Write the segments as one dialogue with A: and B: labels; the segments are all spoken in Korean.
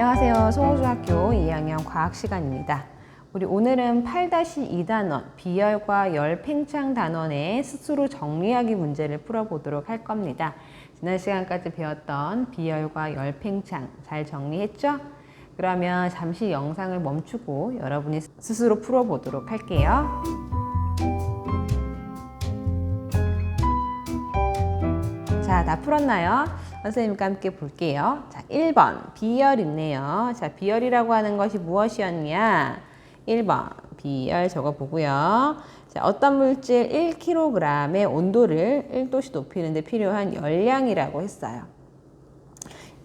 A: 안녕하세요. 송호중학교 2학년 과학 시간입니다. 우리 오늘은 8-2단원 비열과 열 팽창 단원의 스스로 정리하기 문제를 풀어보도록 할 겁니다. 지난 시간까지 배웠던 비열과 열 팽창 잘 정리했죠? 그러면 잠시 영상을 멈추고 여러분이 스스로 풀어보도록 할게요. 자, 다 풀었나요? 선생님과 함께 볼게요. 자, 1번 비열 있네요. 자, 비열이라고 하는 것이 무엇이었냐? 1번 비열 적어보고요. 자, 어떤 물질 1kg의 온도를 1도씨 높이는 데 필요한 열량이라고 했어요.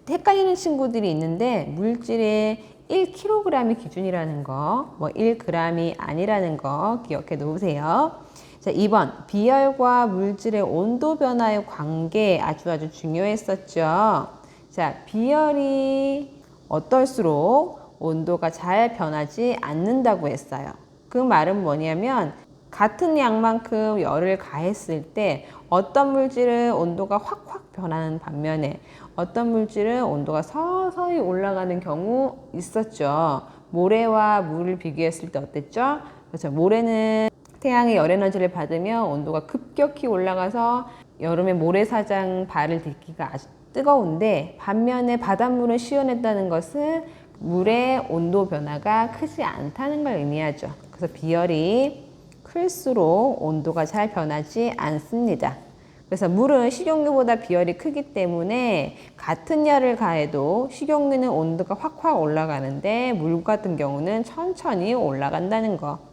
A: 헷갈리는 친구들이 있는데 물질의 1kg이 기준이라는 거, 뭐 1g이 아니라는 거 기억해 놓으세요. 자, 2번 비열과 물질의 온도 변화의 관계 아주 중요했었죠. 자, 비열이 어떨수록 온도가 잘 변하지 않는다고 했어요. 그 말은 뭐냐면 같은 양만큼 열을 가했을 때 어떤 물질은 온도가 확 변하는 반면에 어떤 물질은 온도가 서서히 올라가는 경우 있었죠. 모래와 물을 비교했을 때 어땠죠? 그렇죠. 모래는 태양의 열 에너지를 받으면 온도가 급격히 올라가서 여름에 모래사장 발을 딛기가 아주 뜨거운데, 반면에 바닷물은 시원했다는 것은 물의 온도 변화가 크지 않다는 걸 의미하죠. 그래서 비열이 클수록 온도가 잘 변하지 않습니다. 그래서 물은 식용유보다 비열이 크기 때문에 같은 열을 가해도 식용유는 온도가 확 올라가는데 물 같은 경우는 천천히 올라간다는 거.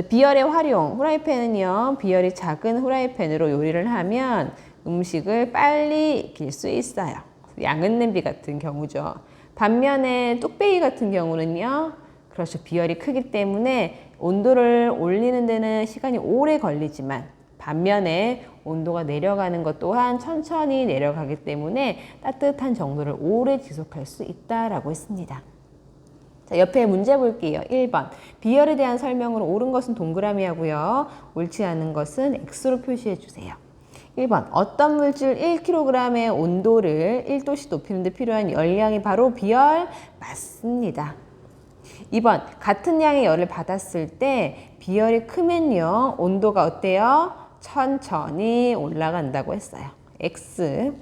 A: 비열의 활용, 후라이팬은요, 비열이 작은 후라이팬으로 요리를 하면 음식을 빨리 익힐 수 있어요. 양은 냄비 같은 경우죠. 반면에 뚝배기 같은 경우는요, 그렇죠, 비열이 크기 때문에 온도를 올리는 데는 시간이 오래 걸리지만 반면에 온도가 내려가는 것 또한 천천히 내려가기 때문에 따뜻한 정도를 오래 지속할 수 있다라고 했습니다. 자, 옆에 문제 볼게요. 1번 비열에 대한 설명으로 옳은 것은 동그라미 하고요, 옳지 않은 것은 X로 표시해 주세요. 1번 어떤 물질 1kg의 온도를 1도씨 높이는 데 필요한 열량이 바로 비열? 맞습니다. 2번 같은 양의 열을 받았을 때 비열이 크면요 온도가 어때요? 천천히 올라간다고 했어요. X.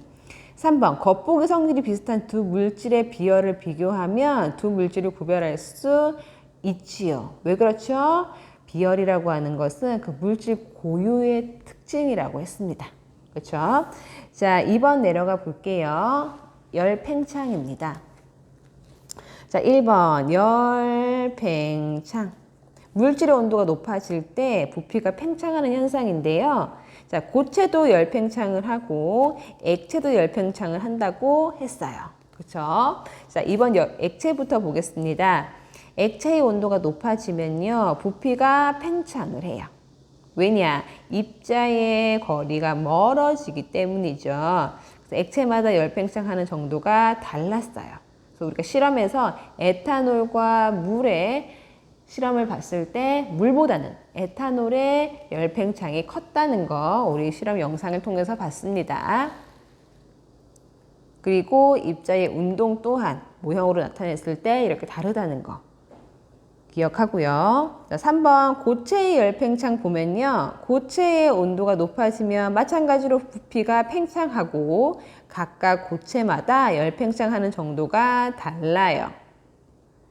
A: 3번 겉보기 성질이 비슷한 두 물질의 비열을 비교하면 두 물질을 구별할 수 있지요. 왜 그렇죠? 비열이라고 하는 것은 그 물질 고유의 특징이라고 했습니다. 그렇죠? 자, 2번 내려가 볼게요. 열 팽창입니다. 자, 1번 열 팽창. 물질의 온도가 높아질 때 부피가 팽창하는 현상인데요. 자, 고체도 열 팽창을 하고 액체도 열 팽창을 한다고 했어요. 그렇죠? 자, 이번 액체부터 보겠습니다. 액체의 온도가 높아지면요, 부피가 팽창을 해요. 왜냐? 입자의 거리가 멀어지기 때문이죠. 그래서 액체마다 열 팽창하는 정도가 달랐어요. 그래서 우리가 실험에서 에탄올과 물의 실험을 봤을 때 물보다는 에탄올의 열 팽창이 컸다는 거 우리 실험 영상을 통해서 봤습니다. 그리고 입자의 운동 또한 모형으로 나타냈을 때 이렇게 다르다는 거 기억하고요. 자, 3번 고체의 열 팽창 보면요, 고체의 온도가 높아지면 마찬가지로 부피가 팽창하고 각각 고체마다 열 팽창하는 정도가 달라요.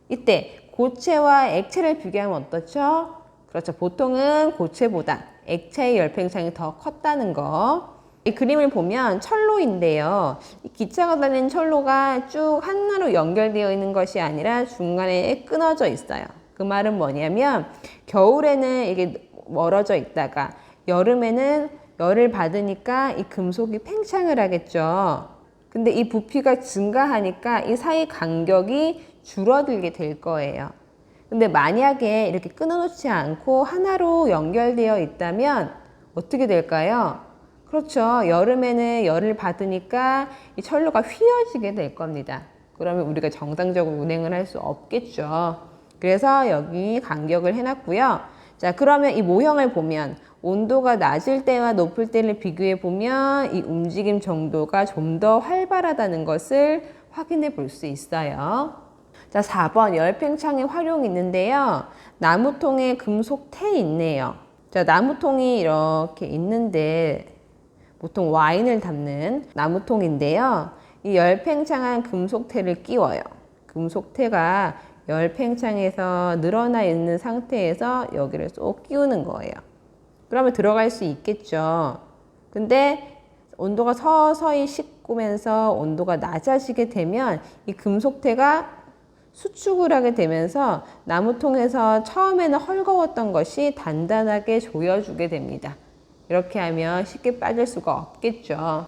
A: 이때 고체와 액체를 비교하면 어떻죠? 그렇죠. 보통은 고체보다 액체의 열 팽창이 더 컸다는 거. 이 그림을 보면 철로인데요. 이 기차가 다니는 철로가 쭉 하나로 연결되어 있는 것이 아니라 중간에 끊어져 있어요. 그 말은 뭐냐면 겨울에는 이게 멀어져 있다가 여름에는 열을 받으니까 이 금속이 팽창을 하겠죠. 근데 이 부피가 증가하니까 이 사이 간격이 줄어들게 될 거예요. 근데 만약에 이렇게 끊어놓지 않고 하나로 연결되어 있다면 어떻게 될까요? 그렇죠. 여름에는 열을 받으니까 이 철로가 휘어지게 될 겁니다. 그러면 우리가 정상적으로 운행을 할 수 없겠죠. 그래서 여기 간격을 해놨고요. 자, 그러면 이 모형을 보면 온도가 낮을 때와 높을 때를 비교해 보면 이 움직임 정도가 좀 더 활발하다는 것을 확인해 볼 수 있어요. 자, 4번 열팽창의 활용이 있는데요. 나무통에 금속태 있네요. 자, 나무통이 이렇게 있는데 보통 와인을 담는 나무통인데요. 이 열팽창한 금속태를 끼워요. 금속태가 열팽창에서 늘어나 있는 상태에서 여기를 쏙 끼우는 거예요. 그러면 들어갈 수 있겠죠. 근데 온도가 서서히 식으면서 온도가 낮아지게 되면 이 금속태가 수축을 하게 되면서 나무통에서 처음에는 헐거웠던 것이 단단하게 조여주게 됩니다. 이렇게 하면 쉽게 빠질 수가 없겠죠.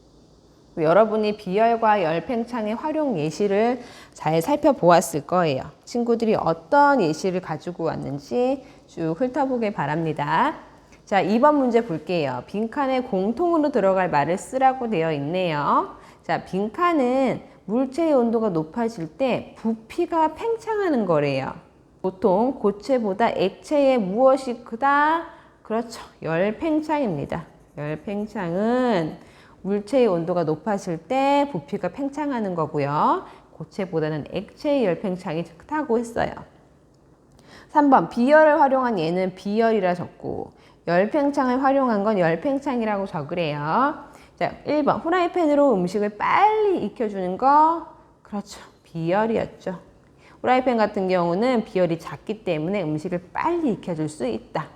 A: 여러분이 비열과 열팽창의 활용 예시를 잘 살펴보았을 거예요. 친구들이 어떤 예시를 가지고 왔는지 쭉 훑어보길 바랍니다. 자, 2번 문제 볼게요. 빈칸에 공통으로 들어갈 말을 쓰라고 되어 있네요. 자, 빈칸은 물체의 온도가 높아질 때 부피가 팽창하는 거래요. 보통 고체보다 액체의 무엇이 크다? 그렇죠. 열팽창입니다. 열팽창은 물체의 온도가 높아질 때 부피가 팽창하는 거고요. 고체보다는 액체의 열팽창이 크다고 했어요. 3번 비열을 활용한 얘는 비열이라 적고 열팽창을 활용한 건 열팽창이라고 적으래요. 자, 1번 후라이팬으로 음식을 빨리 익혀주는 거 그렇죠. 비열이었죠. 후라이팬 같은 경우는 비열이 작기 때문에 음식을 빨리 익혀줄 수 있다.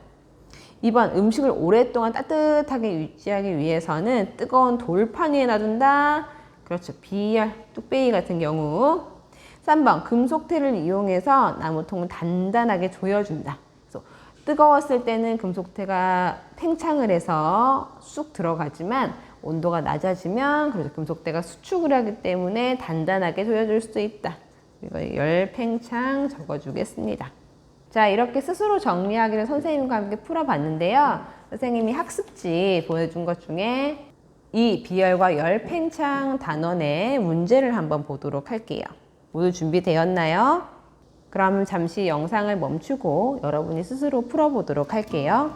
A: 2번 음식을 오랫동안 따뜻하게 유지하기 위해서는 뜨거운 돌판 위에 놔둔다. 그렇죠. 비열, 뚝배기 같은 경우. 3번 금속태를 이용해서 나무통을 단단하게 조여준다. 그래서 뜨거웠을 때는 금속태가 팽창을 해서 쑥 들어가지만 온도가 낮아지면 그래서 금속태가 수축을 하기 때문에 단단하게 조여줄 수 있다. 그리고 열팽창 적어주겠습니다. 자, 이렇게 스스로 정리하기를 선생님과 함께 풀어봤는데요. 선생님이 학습지 보내준 것 중에 이 비열과 열팽창 단원의 문제를 한번 보도록 할게요. 모두 준비되었나요? 그럼 잠시 영상을 멈추고 여러분이 스스로 풀어보도록 할게요.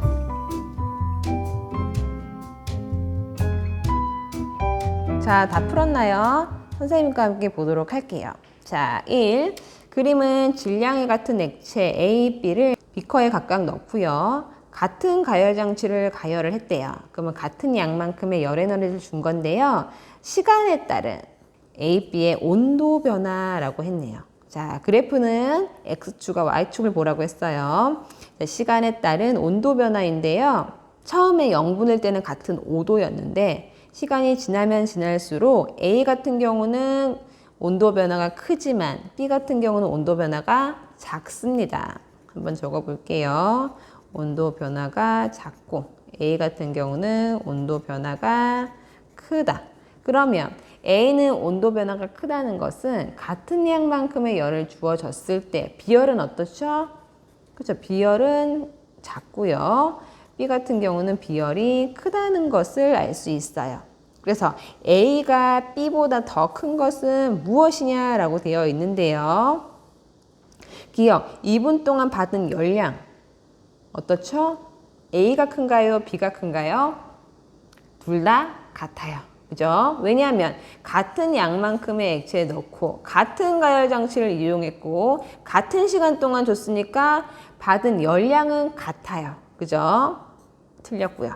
A: 자, 다 풀었나요? 선생님과 함께 보도록 할게요. 자, 1. 그림은 질량이 같은 액체 A, B를 비커에 각각 넣고요. 같은 가열 장치를 가열을 했대요. 그러면 같은 양만큼의 열 에너지를 준 건데요. 시간에 따른 A, B의 온도 변화라고 했네요. 자, 그래프는 X축과 Y축을 보라고 했어요. 자, 시간에 따른 온도 변화인데요. 처음에 0분일 때는 같은 5도였는데 시간이 지나면 지날수록 A 같은 경우는 온도 변화가 크지만 B 같은 경우는 온도 변화가 작습니다. 한번 적어 볼게요. 온도 변화가 작고 A 같은 경우는 온도 변화가 크다. 그러면 A는 온도 변화가 크다는 것은 같은 양만큼의 열을 주어졌을 때 B열은 어떻죠? 그렇죠. B열은 작고요. B 같은 경우는 B열이 크다는 것을 알 수 있어요. 그래서 A가 B보다 더 큰 것은 무엇이냐라고 되어 있는데요. 기억, 2분 동안 받은 열량 어떻죠? A가 큰가요? B가 큰가요? 둘 다 같아요. 그죠? 왜냐하면 같은 양만큼의 액체에 넣고 같은 가열 장치를 이용했고 같은 시간 동안 줬으니까 받은 열량은 같아요. 그죠? 틀렸고요.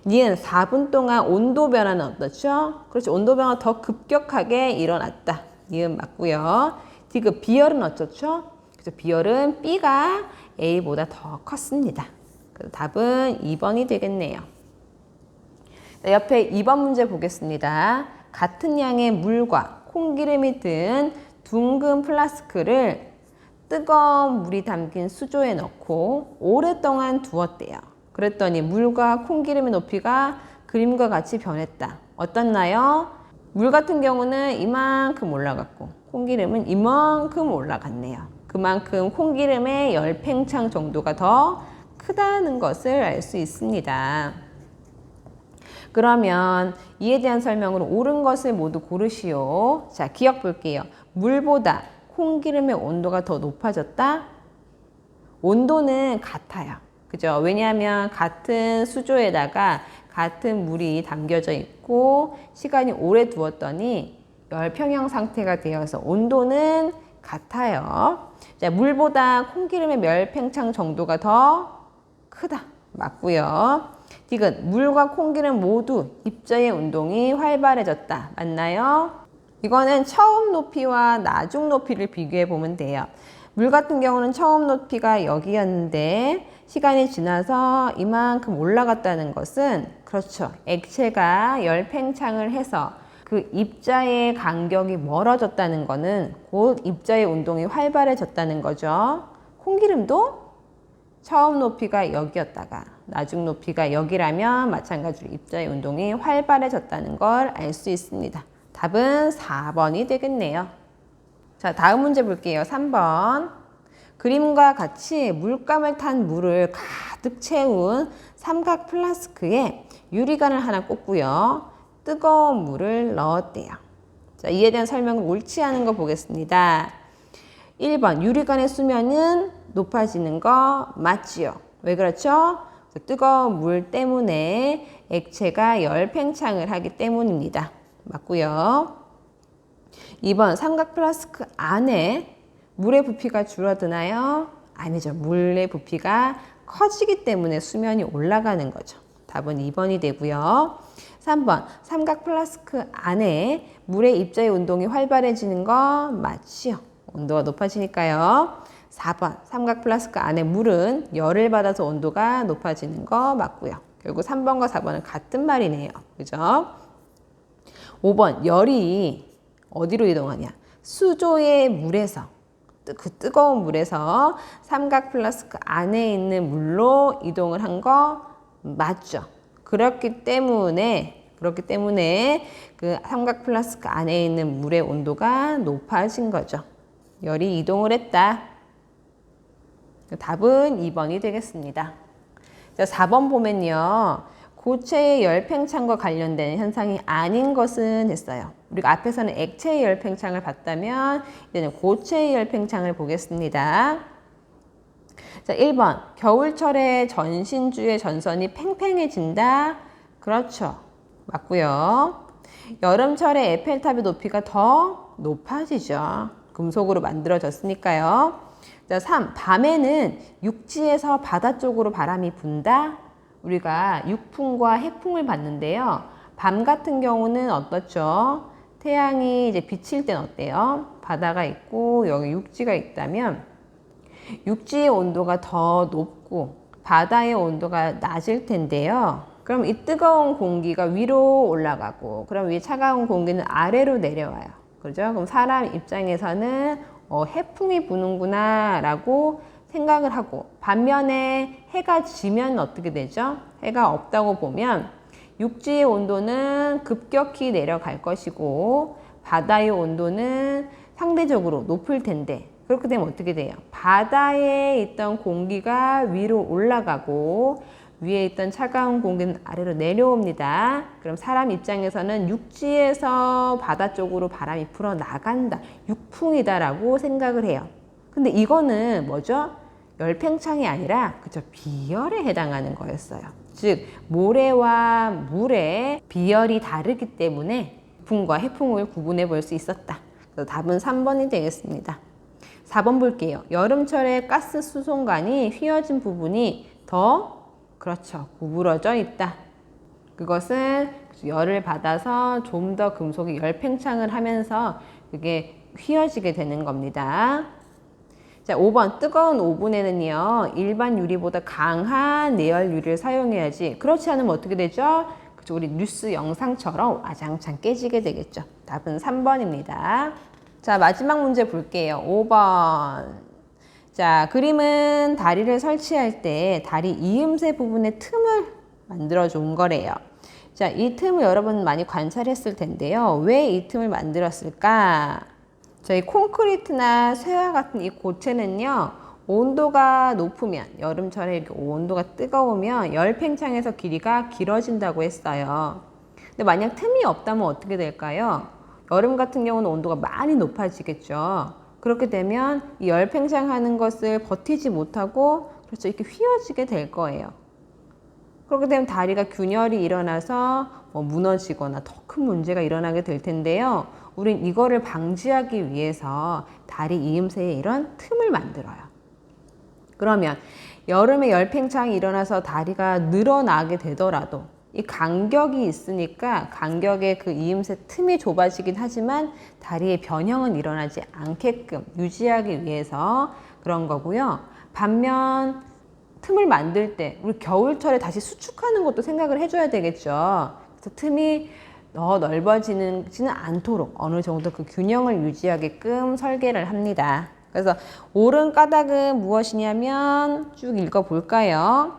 A: 니은 4분 동안 온도 변화는 어떻죠? 그렇죠. 온도 변화가 더 급격하게 일어났다. 니은 맞고요. 디귿 비열은 어떻죠? 그렇죠. 비열은 B가 A보다 더 컸습니다. 그래서 답은 2번이 되겠네요. 자, 옆에 2번 문제 보겠습니다. 같은 양의 물과 콩기름이 든 둥근 플라스크를 뜨거운 물이 담긴 수조에 넣고 오랫동안 두었대요. 그랬더니 물과 콩기름의 높이가 그림과 같이 변했다. 어떻나요? 물 같은 경우는 이만큼 올라갔고 콩기름은 이만큼 올라갔네요. 그만큼 콩기름의 열팽창 정도가 더 크다는 것을 알 수 있습니다. 그러면 이에 대한 설명으로 옳은 것을 모두 고르시오. 자, 기억 볼게요. 물보다 콩기름의 온도가 더 높아졌다? 온도는 같아요. 그죠? 왜냐하면 같은 수조에다가 같은 물이 담겨져 있고 시간이 오래 두었더니 열평형 상태가 되어서 온도는 같아요. 자, 물보다 콩기름의 멸팽창 정도가 더 크다. 맞고요. 디귿, 물과 콩기름 모두 입자의 운동이 활발해졌다. 맞나요? 이거는 처음 높이와 나중 높이를 비교해 보면 돼요. 물 같은 경우는 처음 높이가 여기였는데 시간이 지나서 이만큼 올라갔다는 것은 그렇죠. 액체가 열팽창을 해서 그 입자의 간격이 멀어졌다는 거는 곧 입자의 운동이 활발해졌다는 거죠. 콩기름도 처음 높이가 여기였다가 나중 높이가 여기라면 마찬가지로 입자의 운동이 활발해졌다는 걸 알 수 있습니다. 답은 4번이 되겠네요. 자, 다음 문제 볼게요. 3번. 그림과 같이 물감을 탄 물을 가득 채운 삼각 플라스크에 유리관을 하나 꽂고요. 뜨거운 물을 넣었대요. 자, 이에 대한 설명을 옳지 않은 거 보겠습니다. 1번, 유리관의 수면은 높아지는 거 맞지요? 왜 그렇죠? 뜨거운 물 때문에 액체가 열팽창을 하기 때문입니다. 맞고요. 2번, 삼각 플라스크 안에 물의 부피가 줄어드나요? 아니죠. 물의 부피가 커지기 때문에 수면이 올라가는 거죠. 답은 2번이 되고요. 3번, 삼각 플라스크 안에 물의 입자의 운동이 활발해지는 거 맞지요? 온도가 높아지니까요. 4번, 삼각 플라스크 안에 물은 열을 받아서 온도가 높아지는 거 맞고요. 결국 3번과 4번은 같은 말이네요. 그죠? 5번, 열이 어디로 이동하냐? 수조의 물에서, 그 뜨거운 물에서 삼각 플라스크 안에 있는 물로 이동을 한 거 맞죠? 그렇기 때문에 그 삼각 플라스크 안에 있는 물의 온도가 높아진 거죠. 열이 이동을 했다. 답은 2번이 되겠습니다. 자, 4번 보면요. 고체의 열팽창과 관련된 현상이 아닌 것은 됐어요. 우리가 앞에서는 액체의 열팽창을 봤다면 이제는 고체의 열팽창을 보겠습니다. 자, 1번. 겨울철에 전신주의 전선이 팽팽해진다. 그렇죠. 맞고요. 여름철에 에펠탑의 높이가 더 높아지죠. 금속으로 만들어졌으니까요. 자, 3. 밤에는 육지에서 바다 쪽으로 바람이 분다. 우리가 육풍과 해풍을 봤는데요. 밤 같은 경우는 어떻죠? 태양이 이제 비칠 땐 어때요? 바다가 있고 여기 육지가 있다면 육지의 온도가 더 높고 바다의 온도가 낮을 텐데요. 그럼 이 뜨거운 공기가 위로 올라가고 그럼 이 차가운 공기는 아래로 내려와요. 그죠? 그럼 사람 입장에서는 해풍이 부는구나 라고 생각을 하고, 반면에 해가 지면 어떻게 되죠? 해가 없다고 보면 육지의 온도는 급격히 내려갈 것이고 바다의 온도는 상대적으로 높을 텐데, 그렇게 되면 어떻게 돼요? 바다에 있던 공기가 위로 올라가고 위에 있던 차가운 공기는 아래로 내려옵니다. 그럼 사람 입장에서는 육지에서 바다 쪽으로 바람이 불어 나간다, 육풍이다라고 생각을 해요. 근데 이거는 뭐죠? 열팽창이 아니라 그쵸, 비열에 해당하는 거였어요. 즉 모래와 물의 비열이 다르기 때문에 풍과 해풍을 구분해 볼 수 있었다. 그래서 답은 3번이 되겠습니다. 4번 볼게요. 여름철에 가스 수송관이 휘어진 부분이 더 그렇죠, 구부러져 있다. 그것은 열을 받아서 좀 더 금속이 열팽창을 하면서 그게 휘어지게 되는 겁니다. 자, 5번. 뜨거운 오븐에는요, 일반 유리보다 강한 내열 유리를 사용해야지. 그렇지 않으면 어떻게 되죠? 그쵸, 우리 뉴스 영상처럼 와장창 깨지게 되겠죠. 답은 3번입니다. 자, 마지막 문제 볼게요. 5번. 자, 그림은 다리를 설치할 때 다리 이음새 부분의 틈을 만들어 준 거래요. 자, 이 틈을 여러분 많이 관찰했을 텐데요. 왜 이 틈을 만들었을까? 저희 콘크리트나 쇠와 같은 이 고체는요, 온도가 높으면, 여름철에 이렇게 온도가 뜨거우면 열팽창에서 길이가 길어진다고 했어요. 근데 만약 틈이 없다면 어떻게 될까요? 여름 같은 경우는 온도가 많이 높아지겠죠. 그렇게 되면 이 열팽창하는 것을 버티지 못하고 그렇죠, 이렇게 휘어지게 될 거예요. 그렇게 되면 다리가 균열이 일어나서 무너지거나 더 큰 문제가 일어나게 될 텐데요. 우린 이거를 방지하기 위해서 다리 이음새에 이런 틈을 만들어요. 그러면 여름에 열팽창이 일어나서 다리가 늘어나게 되더라도 이 간격이 있으니까 간격의 그 이음새 틈이 좁아지긴 하지만 다리의 변형은 일어나지 않게끔 유지하기 위해서 그런 거고요. 반면 틈을 만들 때 우리 겨울철에 다시 수축하는 것도 생각을 해줘야 되겠죠. 그래서 틈이 더 넓어지지는 않도록 어느 정도 그 균형을 유지하게끔 설계를 합니다. 그래서 옳은 까닭은 무엇이냐면 쭉 읽어볼까요?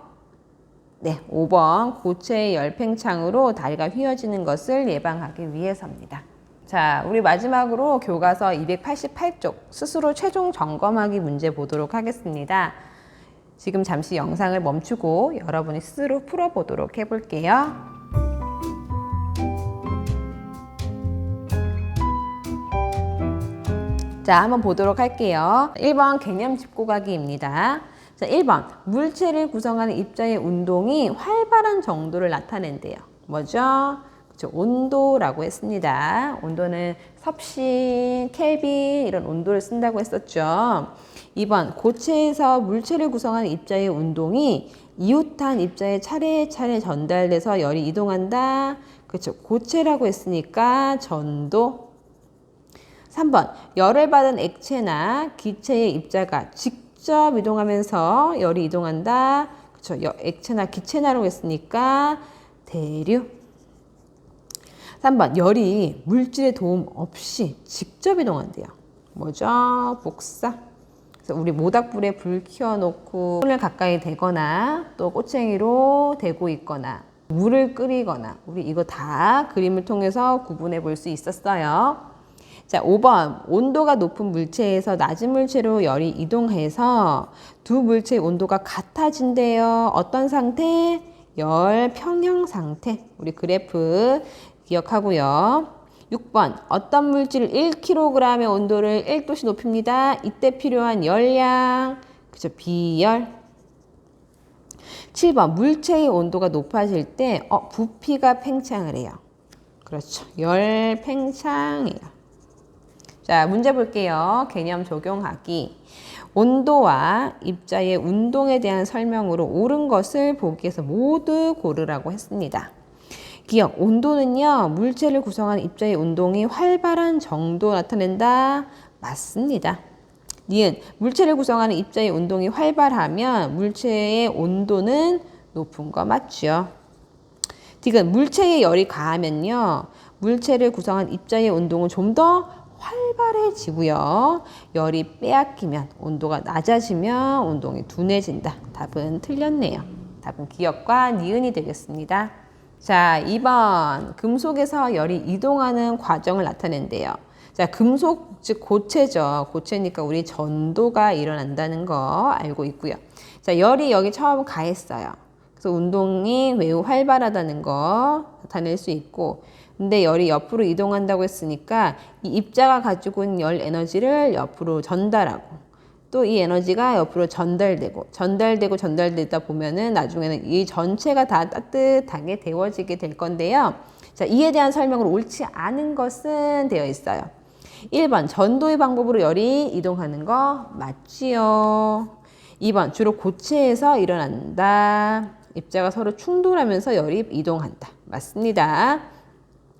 A: 네, 5번 고체의 열팽창으로 다리가 휘어지는 것을 예방하기 위해서입니다. 자, 우리 마지막으로 교과서 288쪽 스스로 최종 점검하기 문제 보도록 하겠습니다. 지금 잠시 영상을 멈추고 여러분이 스스로 풀어보도록 해볼게요. 자, 한번 보도록 할게요. 1번 개념 짚고 가기입니다. 자, 1번 물체를 구성하는 입자의 운동이 활발한 정도를 나타낸대요. 뭐죠? 그렇죠. 온도라고 했습니다. 온도는 섭씨, 켈빈 이런 온도를 쓴다고 했었죠. 2번 고체에서 물체를 구성하는 입자의 운동이 이웃한 입자에 차례차례 전달돼서 열이 이동한다. 그렇죠. 고체라고 했으니까 전도. 3번 열을 받은 액체나 기체의 입자가 직접 이동하면서 열이 이동한다. 그렇죠. 액체나 기체나라고 했으니까 대류. 3번 열이 물질의 도움 없이 직접 이동한대요. 뭐죠? 복사. 그래서 우리 모닥불에 불 켜놓고 손을 가까이 대거나 또 꼬챙이로 대고 있거나 물을 끓이거나 우리 이거 다 그림을 통해서 구분해 볼 수 있었어요. 자, 5번 온도가 높은 물체에서 낮은 물체로 열이 이동해서 두 물체의 온도가 같아진대요. 어떤 상태? 열 평형 상태. 우리 그래프 기억하고요. 6번 어떤 물질 1kg의 온도를 1도씨 높입니다. 이때 필요한 열량. 그죠? 비열. 7번 물체의 온도가 높아질 때 부피가 팽창을 해요. 그렇죠. 열 팽창이에요. 자, 문제 볼게요. 개념 적용하기. 온도와 입자의 운동에 대한 설명으로 옳은 것을 보기에서 모두 고르라고 했습니다. 기억, 온도는요, 물체를 구성하는 입자의 운동이 활발한 정도 나타낸다. 맞습니다. 니은, 물체를 구성하는 입자의 운동이 활발하면 물체의 온도는 높은 거 맞죠? 디귿, 물체의 열이 가하면요, 물체를 구성한 입자의 운동은 좀 더 활발해지고요. 열이 빼앗기면 온도가 낮아지면 운동이 둔해진다. 답은 틀렸네요. 답은 기억과 니은이 되겠습니다. 자, 2번 금속에서 열이 이동하는 과정을 나타낸대요. 자, 금속 즉 고체죠. 고체니까 우리 전도가 일어난다는 거 알고 있고요. 자, 열이 여기 처음 가했어요. 그래서 운동이 매우 활발하다는 거 나타낼 수 있고, 근데 열이 옆으로 이동한다고 했으니까 이 입자가 가지고 있는 열 에너지를 옆으로 전달하고 또 이 에너지가 옆으로 전달되다 보면은 나중에는 이 전체가 다 따뜻하게 데워지게 될 건데요. 자, 이에 대한 설명으로 옳지 않은 것은 되어 있어요. 1번 전도의 방법으로 열이 이동하는 거 맞지요. 2번 주로 고체에서 일어난다. 입자가 서로 충돌하면서 열이 이동한다. 맞습니다.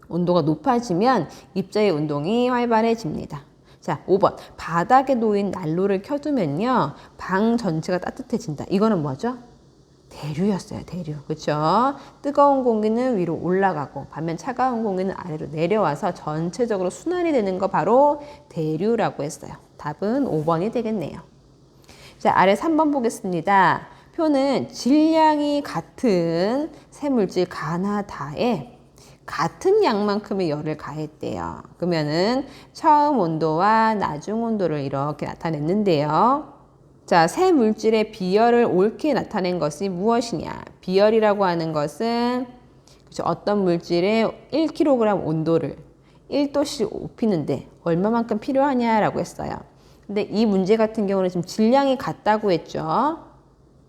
A: 온도가 높아지면 입자의 운동이 활발해집니다. 자, 5번 바닥에 놓인 난로를 켜두면요 방 전체가 따뜻해진다. 이거는 뭐죠? 대류였어요. 대류. 그렇죠? 뜨거운 공기는 위로 올라가고 반면 차가운 공기는 아래로 내려와서 전체적으로 순환이 되는 거 바로 대류라고 했어요. 답은 5번이 되겠네요. 자, 아래 3번 보겠습니다. 표는 질량이 같은 세 물질 가나 다에 같은 양만큼의 열을 가했대요. 그러면은 처음 온도와 나중 온도를 이렇게 나타냈는데요. 자, 세 물질의 비열을 옳게 나타낸 것이 무엇이냐? 비열이라고 하는 것은 그렇죠? 어떤 물질의 1kg 온도를 1도씩 높이는데 얼마만큼 필요하냐라고 했어요. 근데 이 문제 같은 경우는 지금 질량이 같다고 했죠.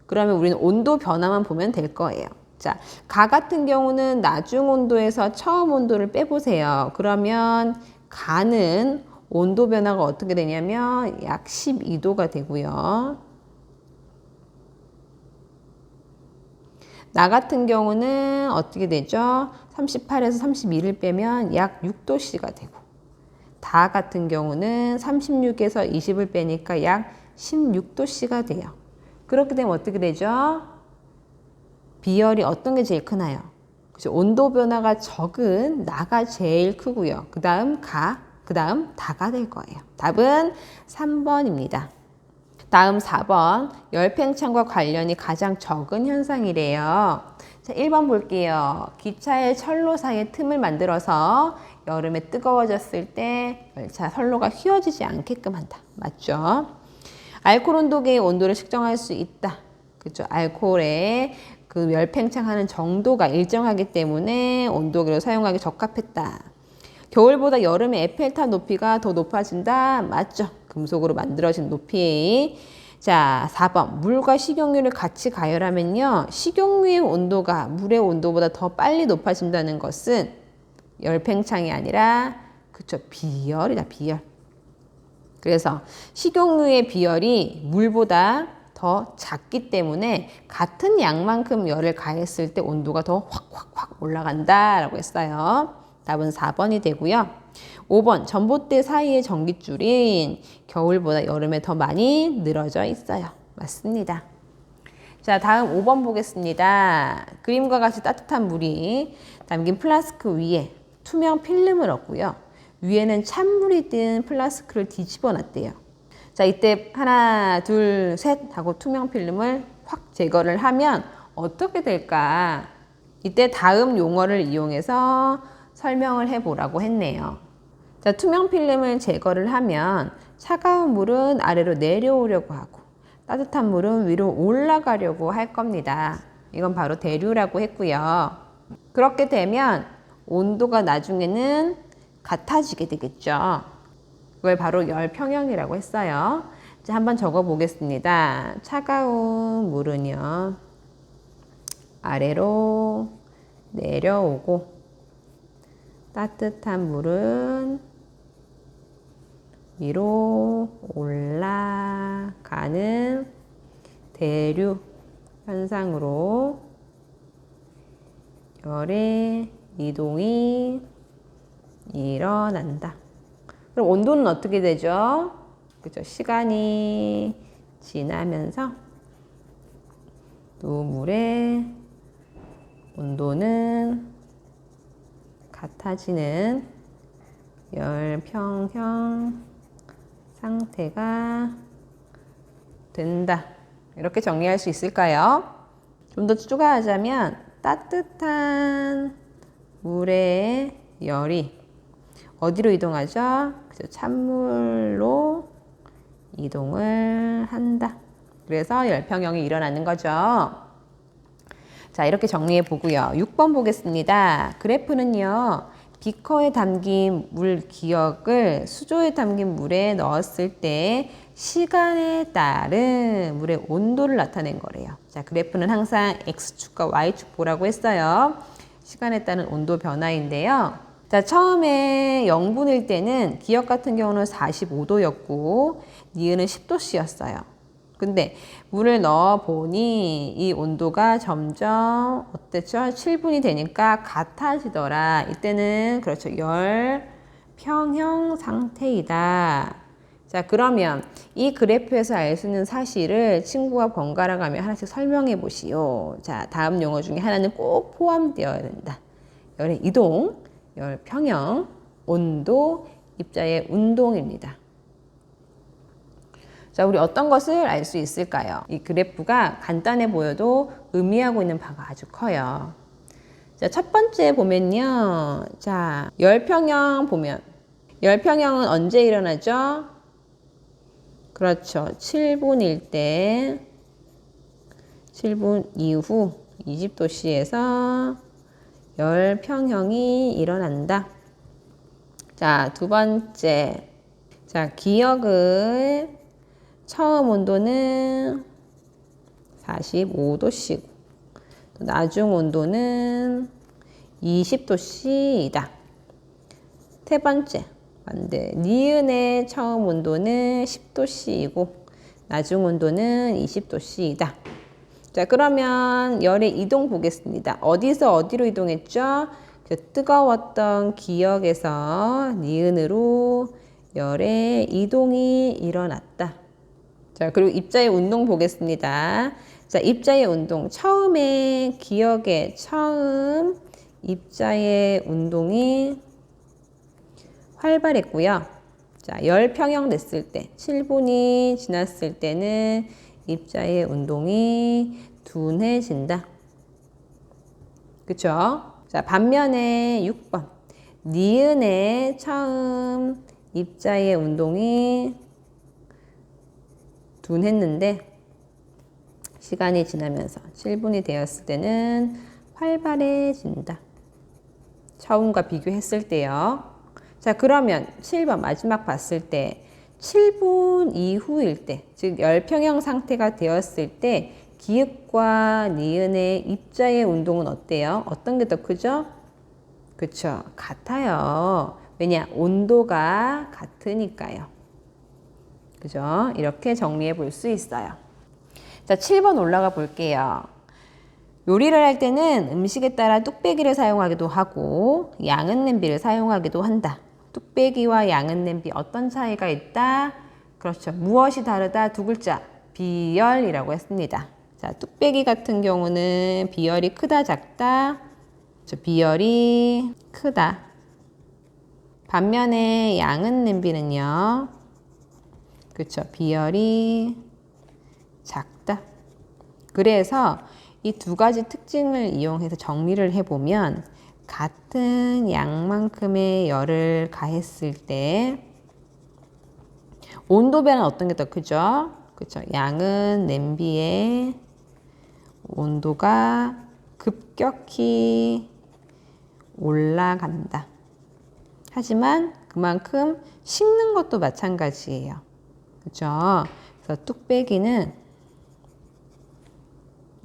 A: 그러면 우리는 온도 변화만 보면 될 거예요. 자, 가 같은 경우는 나중 온도에서 처음 온도를 빼보세요. 그러면 가는 온도 변화가 어떻게 되냐면 약 12도가 되고요. 나 같은 경우는 어떻게 되죠? 38에서 32를 빼면 약 6도씨가 되고, 다 같은 경우는 36에서 20을 빼니까 약 16도씨가 돼요. 그렇게 되면 어떻게 되죠? 비열이 어떤 게 제일 크나요? 그죠? 온도 변화가 적은 나가 제일 크고요. 그 다음 가, 그 다음 다가 될 거예요. 답은 3번입니다. 다음 4번, 열팽창과 관련이 가장 적은 현상이래요. 자, 1번 볼게요. 기차의 철로 사이에 틈을 만들어서 여름에 뜨거워졌을 때 열차 선로가 휘어지지 않게끔 한다. 맞죠? 알코올 온도계의 온도를 측정할 수 있다. 그렇죠? 알코올의 그 열팽창하는 정도가 일정하기 때문에 온도계를 사용하기 적합했다. 겨울보다 여름에 에펠탑 높이가 더 높아진다. 맞죠? 금속으로 만들어진 높이. 자, 4번. 물과 식용유를 같이 가열하면요. 식용유의 온도가 물의 온도보다 더 빨리 높아진다는 것은 열팽창이 아니라, 그쵸, 비열이다, 비열. 그래서 식용유의 비열이 물보다 더 작기 때문에 같은 양만큼 열을 가했을 때 온도가 더 확 올라간다라고 했어요. 답은 4번이 되고요. 5번, 전봇대 사이의 전깃줄인 겨울보다 여름에 더 많이 늘어져 있어요. 맞습니다. 자, 다음 5번 보겠습니다. 그림과 같이 따뜻한 물이 담긴 플라스크 위에 투명 필름을 얹고요. 위에는 찬물이 든 플라스크를 뒤집어 놨대요. 자, 이때 하나, 둘, 셋 하고 투명 필름을 확 제거를 하면 어떻게 될까? 이때 다음 용어를 이용해서 설명을 해보라고 했네요. 자, 투명 필름을 제거를 하면 차가운 물은 아래로 내려오려고 하고 따뜻한 물은 위로 올라가려고 할 겁니다. 이건 바로 대류라고 했고요. 그렇게 되면 온도가 나중에는 같아지게 되겠죠. 그걸 바로 열평형이라고 했어요. 자, 한번 적어 보겠습니다. 차가운 물은요, 아래로 내려오고 따뜻한 물은 위로 올라가는 대류 현상으로 열의 이동이 일어난다. 그럼 온도는 어떻게 되죠? 그죠? 시간이 지나면서 또 물의 온도는 같아지는 열평형 상태가 된다. 이렇게 정리할 수 있을까요? 좀 더 추가하자면 따뜻한 물의 열이 어디로 이동하죠? 찬물로 이동을 한다. 그래서 열평형이 일어나는 거죠. 자, 이렇게 정리해 보고요. 6번 보겠습니다. 그래프는요, 비커에 담긴 물 기억을 수조에 담긴 물에 넣었을 때 시간에 따른 물의 온도를 나타낸 거래요. 자, 그래프는 항상 X축과 Y축 보라고 했어요. 시간에 따른 온도 변화인데요. 자, 처음에 0분일 때는 기억 같은 경우는 45도였고 니은은 10도씨였어요. 근데 물을 넣어 보니 이 온도가 점점 어땠죠? 7분이 되니까 같아지더라. 이때는 그렇죠. 열평형 상태이다. 자, 그러면 이 그래프에서 알 수 있는 사실을 친구가 번갈아 가며 하나씩 설명해 보시오. 자, 다음 용어 중에 하나는 꼭 포함되어야 된다. 열의 이동, 열평형, 온도, 입자의 운동입니다. 자, 우리 어떤 것을 알 수 있을까요? 이 그래프가 간단해 보여도 의미하고 있는 바가 아주 커요. 자, 첫 번째 보면요. 자, 열평형 보면 열평형은 언제 일어나죠? 그렇죠. 7분일 때 7분 이후 20도씨에서 열평형이 일어난다. 자, 두 번째. 자, 기억의 처음 온도는 45도씨고 나중 온도는 20도씨이다. 세 번째, 반대. 니은의 처음 온도는 10도씨이고 나중 온도는 20도씨이다. 자, 그러면 열의 이동 보겠습니다. 어디서 어디로 이동했죠? 뜨거웠던 기역에서 니은으로 열의 이동이 일어났다. 자, 그리고 입자의 운동 보겠습니다. 자, 입자의 운동. 처음에 기역의 처음 입자의 운동이 활발했고요. 자, 열 평형 됐을 때, 7분이 지났을 때는 입자의 운동이 둔해진다. 그쵸? 자, 반면에 6번. 니은의 처음 입자의 운동이 둔했는데 시간이 지나면서 7분이 되었을 때는 활발해진다. 처음과 비교했을 때요. 자, 그러면 7번 마지막 봤을 때 7분 이후일 때, 즉 열평형 상태가 되었을 때 기읍과 니은의 입자의 운동은 어때요? 어떤 게 더 크죠? 그쵸, 같아요. 왜냐? 온도가 같으니까요. 그죠? 이렇게 정리해 볼 수 있어요. 자, 7번 올라가 볼게요. 요리를 할 때는 음식에 따라 뚝배기를 사용하기도 하고 양은 냄비를 사용하기도 한다. 뚝배기와 양은 냄비 어떤 차이가 있다? 그렇죠. 무엇이 다르다? 두 글자. 비열이라고 했습니다. 자, 뚝배기 같은 경우는 비열이 크다, 작다? 비열이 크다. 반면에 양은 냄비는요. 그렇죠. 비열이 작다. 그래서 이 두 가지 특징을 이용해서 정리를 해보면 같은 양만큼의 열을 가했을 때 온도 변화는 어떤 게 더 크죠? 그렇죠. 양은 냄비의 온도가 급격히 올라간다. 하지만 그만큼 식는 것도 마찬가지예요. 그렇죠? 그래서 뚝배기는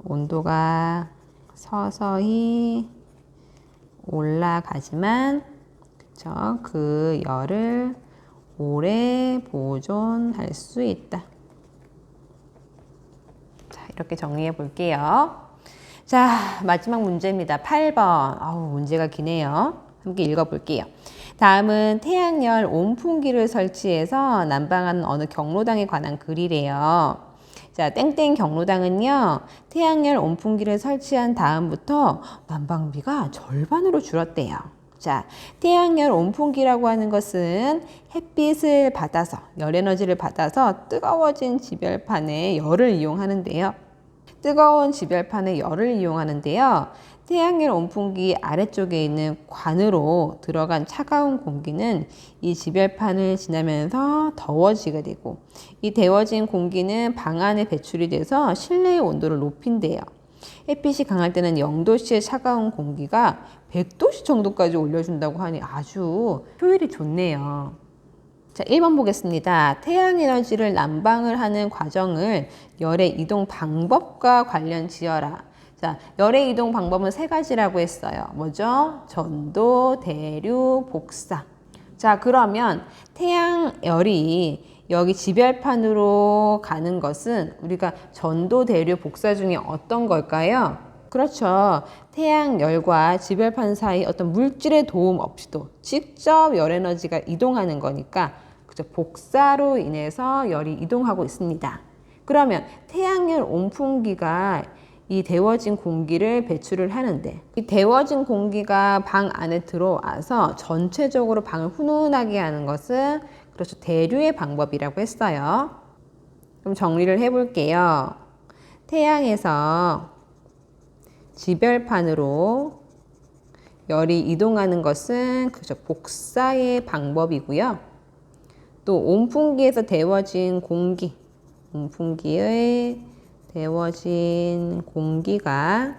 A: 온도가 서서히 올라가지만 그쵸? 그 열을 오래 보존할 수 있다. 자, 이렇게 정리해 볼게요. 자, 마지막 문제입니다. 8번. 아우, 문제가 기네요. 함께 읽어 볼게요. 다음은 태양열 온풍기를 설치해서 난방하는 어느 경로당에 관한 글이래요. 자, 땡땡 경로당은요, 태양열 온풍기를 설치한 다음부터 난방비가 절반으로 줄었대요. 자, 태양열 온풍기라고 하는 것은 햇빛을 받아서, 열에너지를 받아서 뜨거워진 지별판에 열을 이용하는데요. 뜨거운 지별판에 열을 이용하는데요. 태양열 온풍기 아래쪽에 있는 관으로 들어간 차가운 공기는 이 지별판을 지나면서 더워지게 되고 이 데워진 공기는 방 안에 배출이 돼서 실내의 온도를 높인대요. 햇빛이 강할 때는 0도씨의 차가운 공기가 100도씨 정도까지 올려준다고 하니 아주 효율이 좋네요. 자, 1번 보겠습니다. 태양 에너지를 난방을 하는 과정을 열의 이동 방법과 관련 지어라. 자, 열의 이동 방법은 세 가지라고 했어요. 뭐죠? 전도, 대류, 복사. 자, 그러면 태양열이 여기 지별판으로 가는 것은 우리가 전도, 대류, 복사 중에 어떤 걸까요? 그렇죠. 태양열과 지별판 사이 어떤 물질의 도움 없이도 직접 열에너지가 이동하는 거니까 그죠? 복사로 인해서 열이 이동하고 있습니다. 그러면 태양열 온풍기가 이 데워진 공기를 배출을 하는데 이 데워진 공기가 방 안에 들어와서 전체적으로 방을 훈훈하게 하는 것은 그렇죠. 대류의 방법이라고 했어요. 그럼 정리를 해볼게요. 태양에서 지별판으로 열이 이동하는 것은 그죠. 복사의 방법이고요. 또 온풍기에서 데워진 공기, 온풍기의 데워진 공기가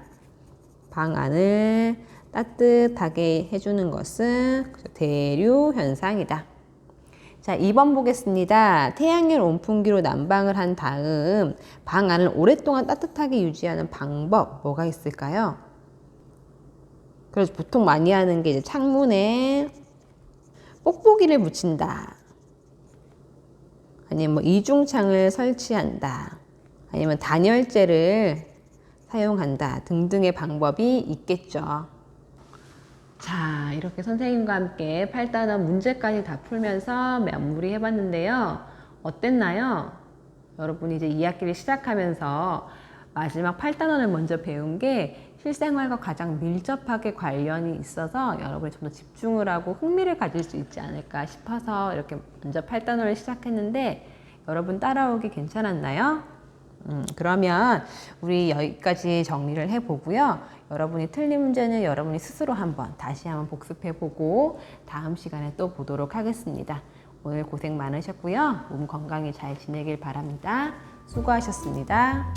A: 방 안을 따뜻하게 해주는 것은 대류 현상이다. 자, 2번 보겠습니다. 태양열 온풍기로 난방을 한 다음 방 안을 오랫동안 따뜻하게 유지하는 방법 뭐가 있을까요? 그래서 보통 많이 하는 게 이제 창문에 뽁뽁이를 붙인다. 아니면 뭐 이중창을 설치한다. 아니면 단열재를 사용한다. 등등의 방법이 있겠죠. 자, 이렇게 선생님과 함께 8단원 문제까지 다 풀면서 마무리 해봤는데요. 어땠나요? 여러분이 이제 2학기를 시작하면서 마지막 8단원을 먼저 배운 게 실생활과 가장 밀접하게 관련이 있어서 여러분이 좀 더 집중을 하고 흥미를 가질 수 있지 않을까 싶어서 이렇게 먼저 8단원을 시작했는데 여러분 따라오기 괜찮았나요? 그러면 우리 여기까지 정리를 해보고요. 여러분이 틀린 문제는 여러분이 스스로 다시 한번 복습해보고 다음 시간에 또 보도록 하겠습니다. 오늘 고생 많으셨고요. 몸 건강히 잘 지내길 바랍니다. 수고하셨습니다.